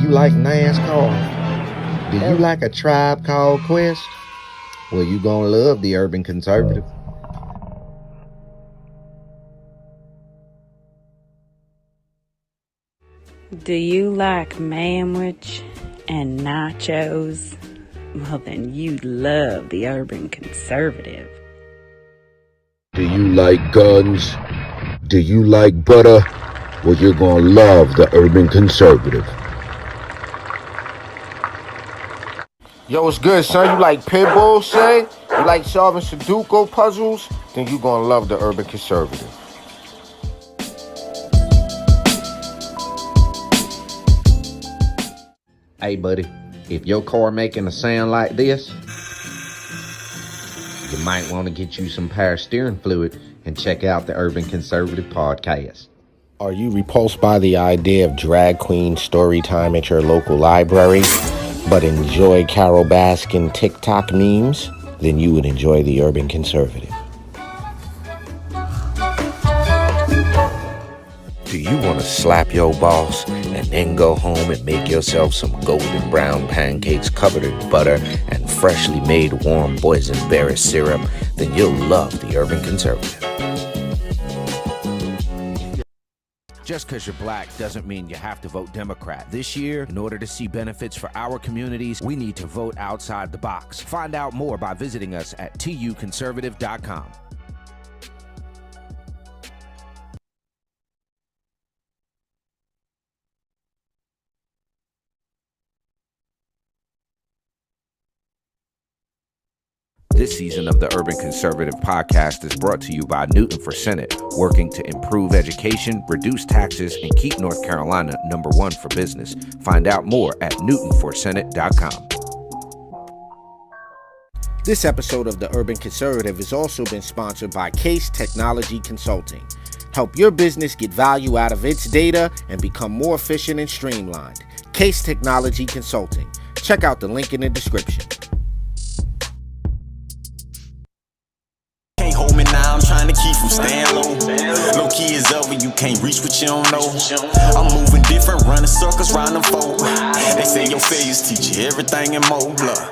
you like NASCAR? Do you like A Tribe Called Quest? Well, you gonna love the Urban Conservative. Do you like manwich and nachos? Well, then you'd love the Urban Conservative. Do you like guns? Do you like butter? Well, you're gonna love the Urban Conservative. Yo, what's good, son? You like pit bulls, say? You like solving Sudoku puzzles? Then you gonna love the Urban Conservative. Hey, buddy, if your car making a sound like this, you might want to get you some power steering fluid and check out the Urban Conservative podcast. Are you repulsed by the idea of drag queen story time at your local library, but enjoy Carol Baskin TikTok memes? Then you would enjoy the Urban Conservative. Do you want to slap your boss and then go home and make yourself some golden brown pancakes covered in butter and freshly made warm boysenberry syrup? Then you'll love the Urban Conservative. Just because you're black doesn't mean you have to vote Democrat. This year, in order to see benefits for our communities, we need to vote outside the box. Find out more by visiting us at tuconservative.com. This season of the Urban Conservative Podcast is brought to you by Newton for Senate, working to improve education, reduce taxes, and keep North Carolina #1 for business. Find out more at newtonforsenate.com. This episode of the Urban Conservative has also been sponsored by Case Technology Consulting. Help your business get value out of its data and become more efficient and streamlined. Case Technology Consulting. Check out the link in the description. Hold me now, I'm trying to keep from staying low. No key is over, you can't reach what you don't know. I'm moving different, running circles round them folk. They say your failures teach you everything and more. Look.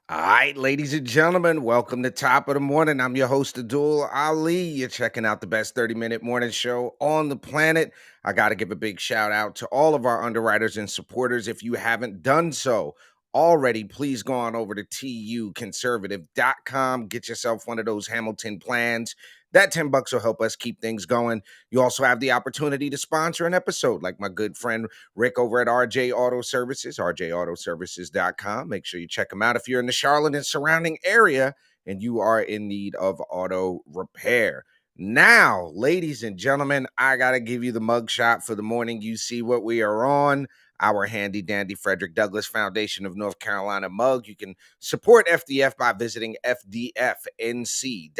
All right, ladies and gentlemen, welcome to Top of the Morning. I'm your host, Abdul Ali. You're checking out the best 30-minute morning show on the planet. I got to give a big shout out to all of our underwriters and supporters. If you haven't done so already, please go on over to tuconservative.com. Get yourself one of those Hamilton plans. That $10 will help us keep things going. You also have the opportunity to sponsor an episode like my good friend Rick over at RJ Auto Services, rjautoservices.com. Make sure you check them out if you're in the Charlotte and surrounding area and you are in need of auto repair. Now, ladies and gentlemen, I got to give you the mugshot for the morning. You see what we are on. Our handy dandy Frederick Douglass Foundation of North Carolina mug. You can support FDF by visiting fdfnc.org.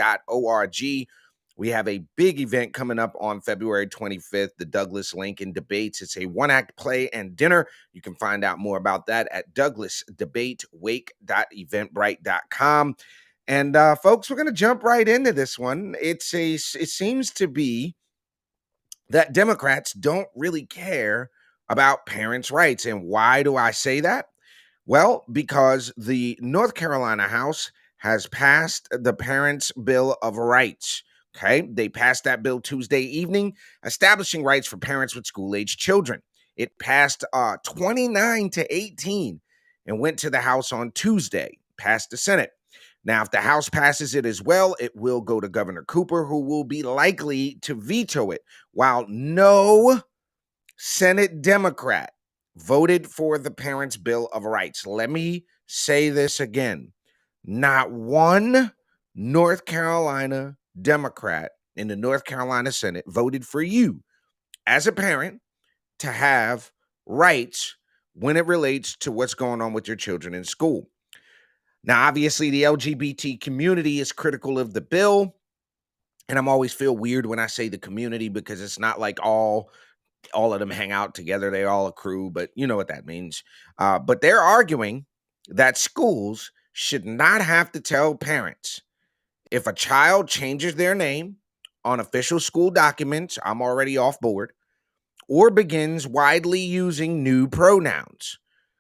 We have a big event coming up on February 25th, the Douglass Lincoln Debates. It's a one-act play and dinner. You can find out more about that at douglassdebatewake.eventbrite.com. And folks, we're going to jump right into this one. It seems to be that Democrats don't really care about parents' rights. And why do I say that? Well, because the North Carolina House has passed the Parents' Bill of Rights. Okay, they passed that bill Tuesday evening, establishing rights for parents with school-age children. It passed 29-18 and went to the House on Tuesday, passed the Senate. Now, if the House passes it as well, it will go to Governor Cooper, who will be likely to veto it, while no Senate Democrat voted for the Parents' Bill of Rights. Let me say this again. Not one North Carolina Democrat in the North Carolina Senate voted for you as a parent to have rights when it relates to what's going on with your children in school. Now, obviously, the LGBT community is critical of the bill, and I'm always feel weird when I say the community because it's not like all all of them hang out together. They're all a crew, but you know what that means. But they're arguing that schools should not have to tell parents if a child changes their name on official school documents. I'm already off board. Or begins widely using new pronouns.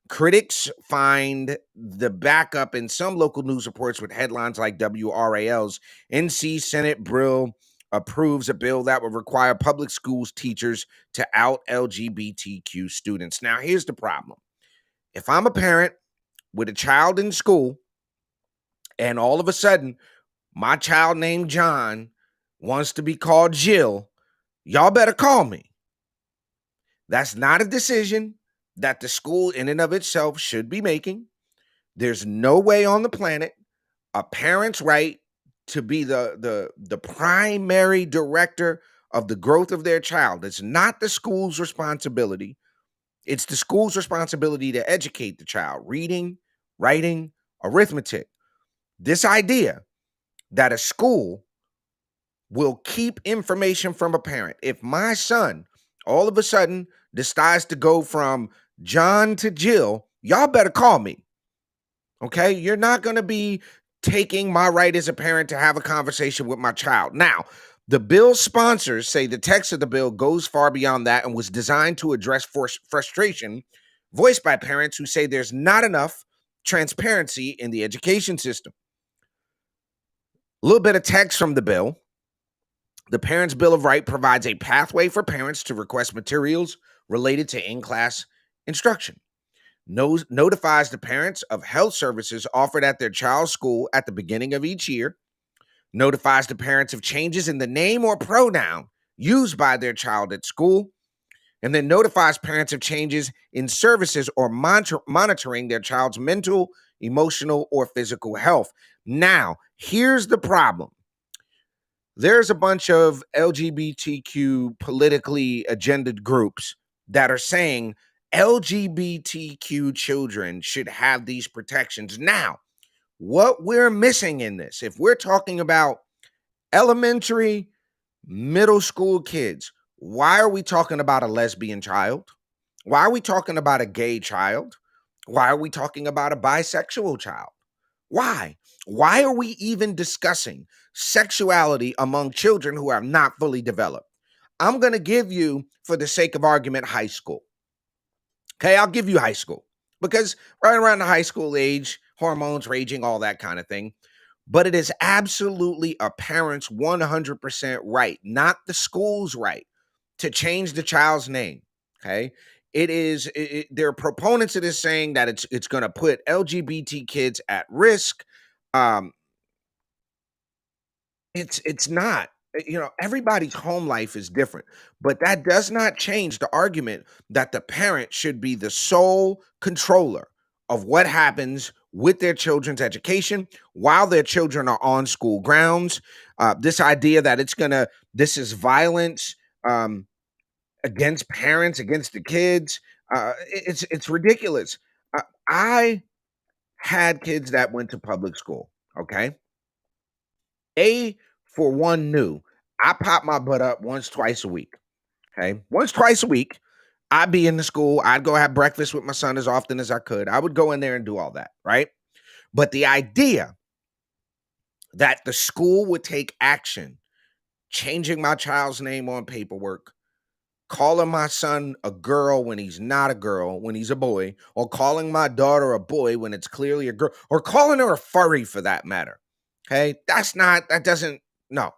Critics find the backup in some local news reports with headlines like WRAL's NC Senate Brill approves a bill that would require public schools teachers to out LGBTQ students. Now, here's the problem. If I'm a parent with a child in school and all of a sudden my child named John wants to be called Jill, y'all better call me. That's not a decision that the school in and of itself should be making. There's no way on the planet a parent's right to be the primary director of the growth of their child. It's not the school's responsibility. It's the school's responsibility to educate the child, reading, writing, arithmetic. This idea that a school will keep information from a parent. If my son all of a sudden decides to go from John to Jill, y'all better call me. Okay? You're not going to be taking my right as a parent to have a conversation with my child. Now, the bill's sponsors say the text of the bill goes far beyond that and was designed to address frustration voiced by parents who say there's not enough transparency in the education system. A little bit of text from the bill. The Parents' Bill of Rights provides a pathway for parents to request materials related to in-class instruction. Notifies the parents of health services offered at their child's school at the beginning of each year. Notifies the parents of changes in the name or pronoun used by their child at school. And then notifies parents of changes in services or monitoring their child's mental, emotional, or physical health. Now, here's the problem. There's a bunch of LGBTQ politically agendaed groups that are saying LGBTQ children should have these protections. Now, what we're missing in this, if we're talking about elementary, middle school kids, why are we talking about a lesbian child? Why are we talking about a gay child? Why are we talking about a bisexual child? Why? Why are we even discussing sexuality among children who are not fully developed? I'm going to give you, for the sake of argument, high school. Okay, I'll give you high school because right around the high school age, hormones raging, all that kind of thing. But it is absolutely a parent's 100% right, not the school's right, to change the child's name. Okay. There are proponents of this saying that it's going to put LGBT kids at risk. It's not. Everybody's home life is different, but that does not change the argument that the parent should be the sole controller of what happens with their children's education while their children are on school grounds. This idea that this is violence against parents, against the kids. It's ridiculous. I had kids that went to public school. Okay. They, for one, knew I pop my butt up once, twice a week. Okay. Once, twice a week, I'd be in the school. I'd go have breakfast with my son as often as I could. I would go in there and do all that. Right. But the idea that the school would take action, changing my child's name on paperwork, calling my son a girl when he's not a girl, when he's a boy, or calling my daughter a boy when it's clearly a girl, or calling her a furry for that matter. Okay, no.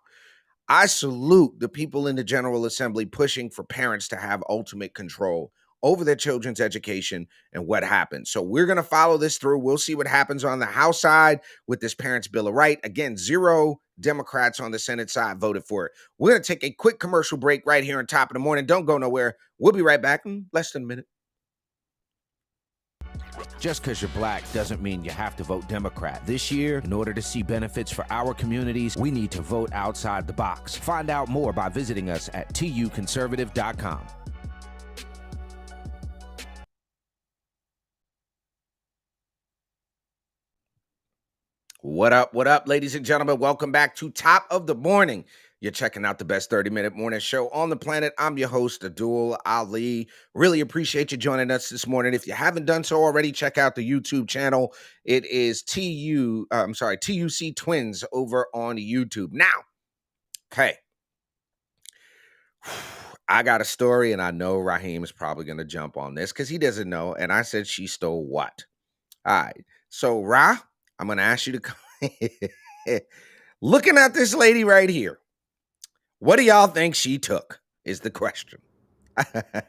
I salute the people in the General Assembly pushing for parents to have ultimate control over their children's education and what happens. So we're going to follow this through. We'll see what happens on the House side with this Parents' Bill of Rights. Again, 0 Democrats on the Senate side voted for it. We're going to take a quick commercial break right here on Top of the Morning. Don't go nowhere. We'll be right back in less than a minute. Just because you're black doesn't mean you have to vote Democrat. This year, in order to see benefits for our communities, we need to vote outside the box. Find out more by visiting us at tuconservative.com. What up, ladies and gentlemen? Welcome back to Top of the Morning. You're checking out the best 30-minute morning show on the planet. I'm your host, Abdul Ali. Really appreciate you joining us this morning. If you haven't done so already, check out the YouTube channel. It is TUC Twins over on YouTube. Now, okay, I got a story, and I know Raheem is probably going to jump on this because he doesn't know. And I said she stole what? All right. So, Ra, I'm going to ask you to come. Looking at this lady right here, what do y'all think she took is the question.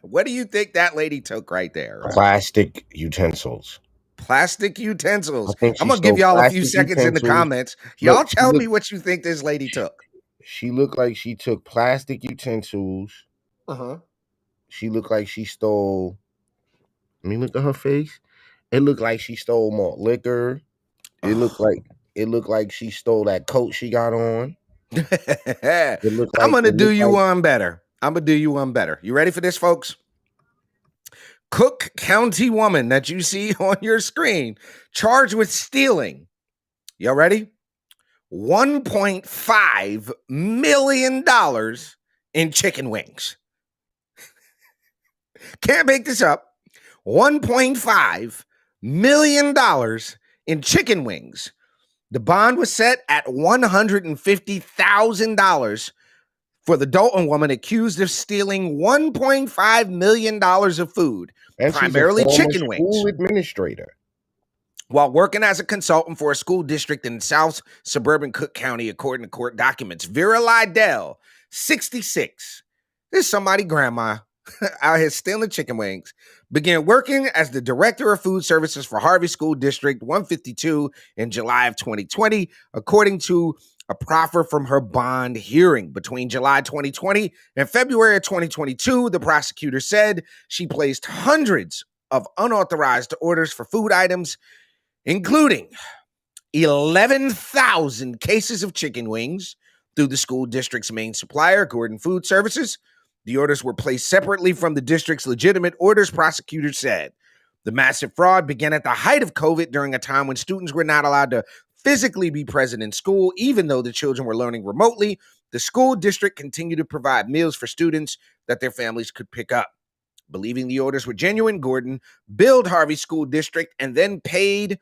What do you think that lady took right there? Plastic utensils. Plastic utensils. I think I'm she going to give stole y'all a few plastic seconds in the utensils. comments. Y'all Look, tell me what you think this lady took. She looked like she took plastic utensils. Uh-huh. She looked like she stole. I mean, look at her face. It looked like she stole more liquor. It looked like she stole that coat she got on. I'm going to do you one better. You ready for this, folks? Cook County woman that you see on your screen charged with stealing. Y'all ready? $1.5 million in chicken wings. Can't make this up. $1.5 million in chicken wings. The bond was set at $150,000 for the Dalton woman accused of stealing $1.5 million of food, and primarily she's a former chicken wings, school administrator, while working as a consultant for a school district in South Suburban Cook County, according to court documents. Vera Lydell, 66, this is somebody grandma out here stealing chicken wings, began working as the director of food services for Harvey School District 152 in July of 2020, according to a proffer from her bond hearing. Between July 2020 and February of 2022, the prosecutor said she placed hundreds of unauthorized orders for food items, including 11,000 cases of chicken wings through the school district's main supplier, Gordon Food Services. The orders were placed separately from the district's legitimate orders, prosecutors said. The massive fraud began at the height of COVID during a time when students were not allowed to physically be present in school, even though the children were learning remotely. The school district continued to provide meals for students that their families could pick up. Believing the orders were genuine, Gordon billed Harvey School District and then paid.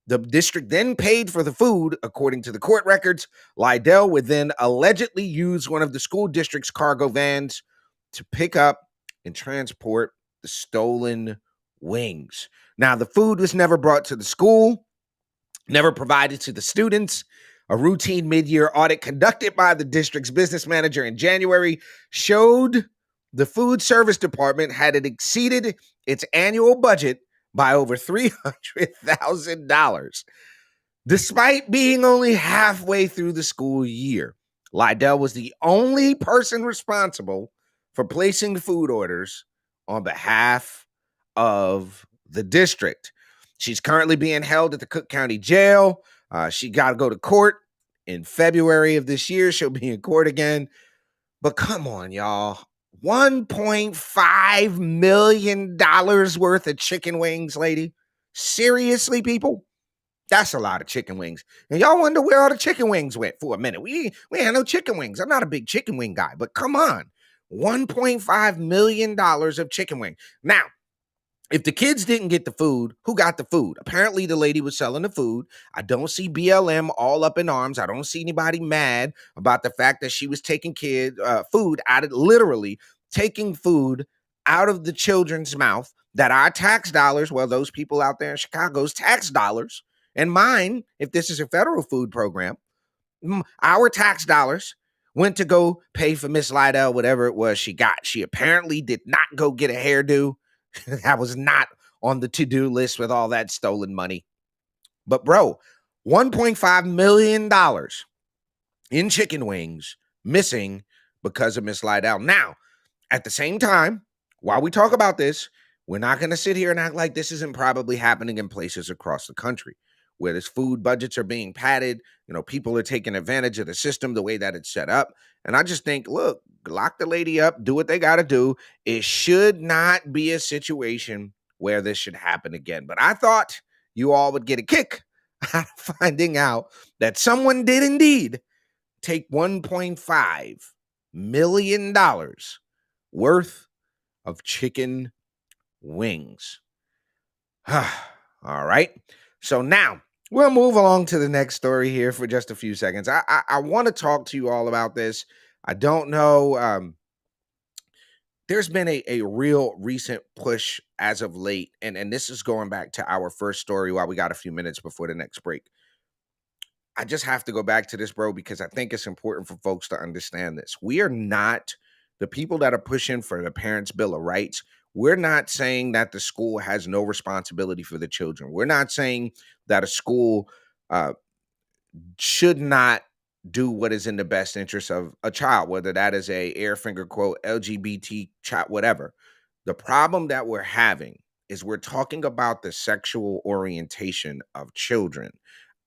The district then paid for the food, according to the court records. Lydell would then allegedly use one of the school district's cargo vans to pick up and transport the stolen wings. Now, the food was never brought to the school, never provided to the students. A routine mid-year audit conducted by the district's business manager in January showed the food service department had it exceeded its annual budget by over $300,000. Despite being only halfway through the school year, Lydell was the only person responsible for placing food orders on behalf of the district. She's currently being held at the Cook County Jail. She got to go to court in February of this year. She'll be in court again. But come on, y'all. $1.5 million worth of chicken wings, lady. Seriously, people? That's a lot of chicken wings. And y'all wonder where all the chicken wings went for a minute. We had no chicken wings. I'm not a big chicken wing guy, but come on. $1.5 million of chicken wing. Now, if the kids didn't get the food, who got the food? Apparently, the lady was selling the food. I don't see BLM all up in arms. I don't see anybody mad about the fact that she was taking food out of, literally taking food out of the children's mouth that our tax dollars, well, those people out there in Chicago's tax dollars, and mine, if this is a federal food program, our tax dollars went to go pay for Miss Lydell, whatever it was she got. She apparently did not go get a hairdo. That was not on the to-do list with all that stolen money. But bro, $1.5 million in chicken wings missing because of Miss Lydell. Now, at the same time, while we talk about this, we're not going to sit here and act like this isn't probably happening in places across the country where there's food budgets are being padded. You know, people are taking advantage of the system the way that it's set up. And I just think, look, lock the lady up, do what they got to do. It should not be a situation where this should happen again. But I thought you all would get a kick out of finding out that someone did indeed take $1.5 million worth of chicken wings. All right. So now we'll move along to the next story here for just a few seconds. I want to talk to you all about this. I don't know. There's been a real recent push as of late, and this is going back to our first story while we got a few minutes before the next break. I just have to go back to this, bro, because I think it's important for folks to understand this. We are not the people that are pushing for the Parents' Bill of Rights. We're not saying that the school has no responsibility for the children. We're not saying that a school should not do what is in the best interest of a child, whether that is a air finger quote, LGBT child, whatever. The problem that we're having is we're talking about the sexual orientation of children.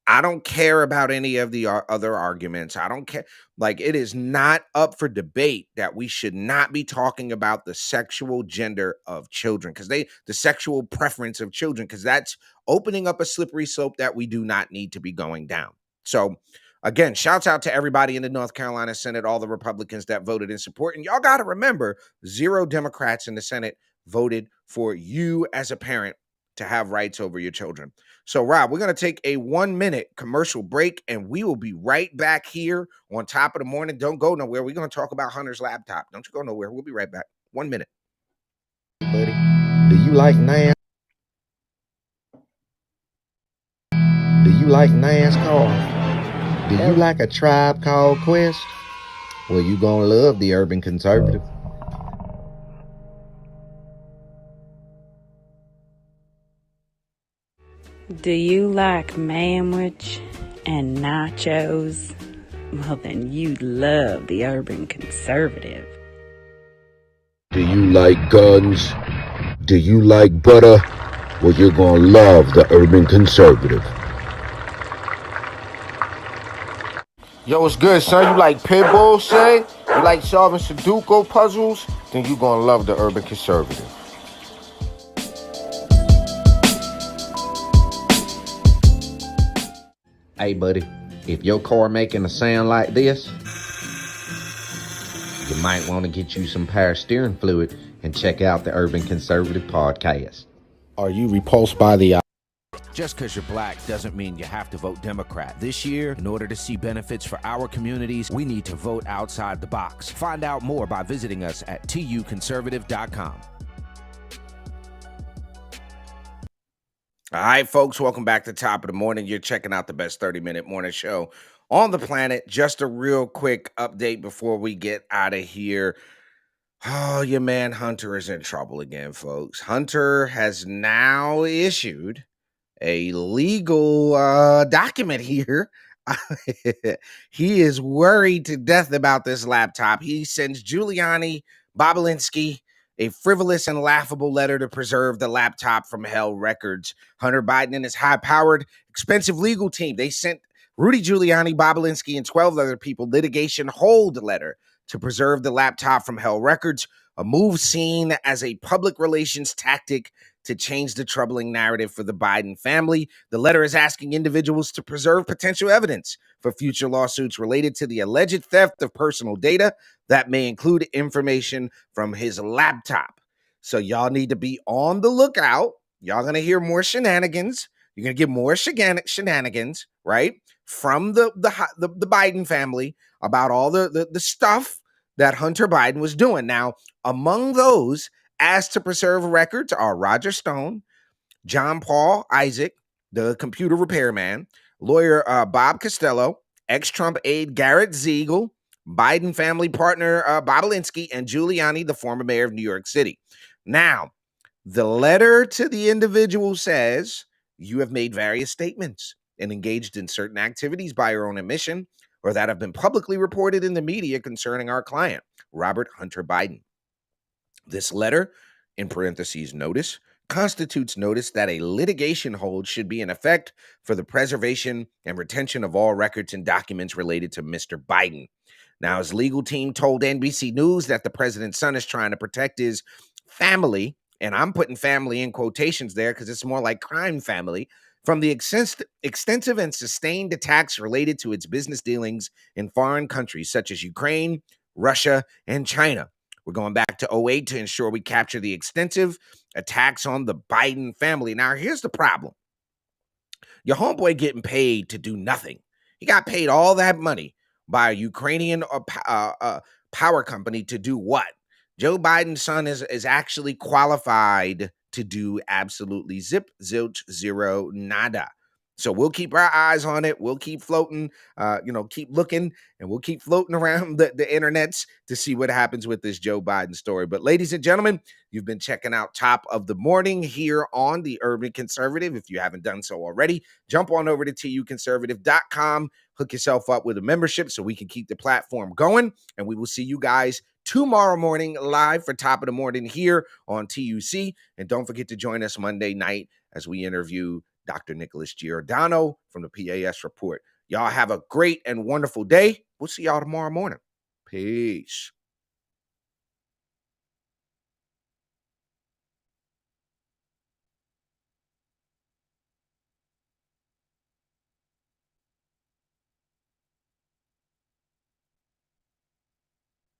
I don't care about any of the other arguments. I don't care. Like, it is not up for debate that we should not be talking about the sexual gender of children, because the sexual preference of children, because that's opening up a slippery slope that we do not need to be going down. So again, shouts out to everybody in the North Carolina Senate, all the Republicans that voted in support. And y'all got to remember, 0 Democrats in the Senate voted for you as a parent to have rights over your children. So, Rob, we're going to take a 1-minute commercial break, and we will be right back here on Top of the Morning. Don't go nowhere. We're going to talk about Hunter's laptop. Don't you go nowhere. We'll be right back. 1 minute. Buddy, do you like NASCAR? Do you like NASCAR? Do you like A Tribe Called Quest? Well, you gonna love the Urban Conservative. Do you like manwich and nachos? Well, then you'd love the Urban Conservative. Do you like guns? Do you like butter? Well, you're gonna love the Urban Conservative. Yo, what's good, son? You like pit bulls, say? You like solving Sudoku puzzles? Then you gonna love the Urban Conservative. Hey, buddy, if your car making a sound like this, you might want to get you some power steering fluid and check out the Urban Conservative podcast. Are you repulsed by the Just because you're black doesn't mean you have to vote Democrat. This year, in order to see benefits for our communities, we need to vote outside the box. Find out more by visiting us at tuconservative.com. All right, folks, welcome back to Top of the Morning. You're checking out the best 30-minute morning show on the planet. Just a real quick update before we get out of here. Oh, your man Hunter is in trouble again, folks. Hunter has now issued a legal document here. He is worried to death about this laptop. He sends Giuliani, Bobulinski, a frivolous and laughable letter to preserve the laptop from hell records. Hunter Biden and his high-powered, expensive legal team, they sent Rudy Giuliani, Bobulinski, and 12 other people litigation hold letter to preserve the laptop from hell records, a move seen as a public relations tactic to change the troubling narrative for the Biden family. The letter is asking individuals to preserve potential evidence for future lawsuits related to the alleged theft of personal data that may include information from his laptop. So y'all need to be on the lookout. Y'all going to hear more shenanigans. You're going to get more shenanigans, right, from the Biden family about all the stuff that Hunter Biden was doing. Now, among those asked to preserve records are Roger Stone, John Paul Isaac, the computer repairman, lawyer Bob Costello, ex-Trump aide Garrett Ziegel, Biden family partner Bobulinski, and Giuliani, the former mayor of New York City. Now, the letter to the individual says, you have made various statements and engaged in certain activities by your own admission or that have been publicly reported in the media concerning our client, Robert Hunter Biden. This letter, in parentheses notice, constitutes notice that a litigation hold should be in effect for the preservation and retention of all records and documents related to Mr. Biden. Now, his legal team told NBC News that the president's son is trying to protect his family, and I'm putting family in quotations there because it's more like crime family, from the extensive and sustained attacks related to its business dealings in foreign countries such as Ukraine, Russia, and China. We're going back to 2008 to ensure we capture the extensive attacks on the Biden family. Now, here's the problem. Your homeboy getting paid to do nothing. He got paid all that money by a Ukrainian power company to do what? Joe Biden's son is actually qualified to do absolutely zip, zilch, zero, nada. So we'll keep our eyes on it. We'll keep floating, keep looking, and we'll keep floating around the internets to see what happens with this Joe Biden story. But ladies and gentlemen, you've been checking out Top of the Morning here on the Urban Conservative. If you haven't done so already, jump on over to tuconservative.com, hook yourself up with a membership so we can keep the platform going. And we will see you guys tomorrow morning live for Top of the Morning here on TUC. And don't forget to join us Monday night as we interview Dr. Nicholas Giordano from the PAS Report. Y'all have a great and wonderful day. We'll see y'all tomorrow morning. Peace.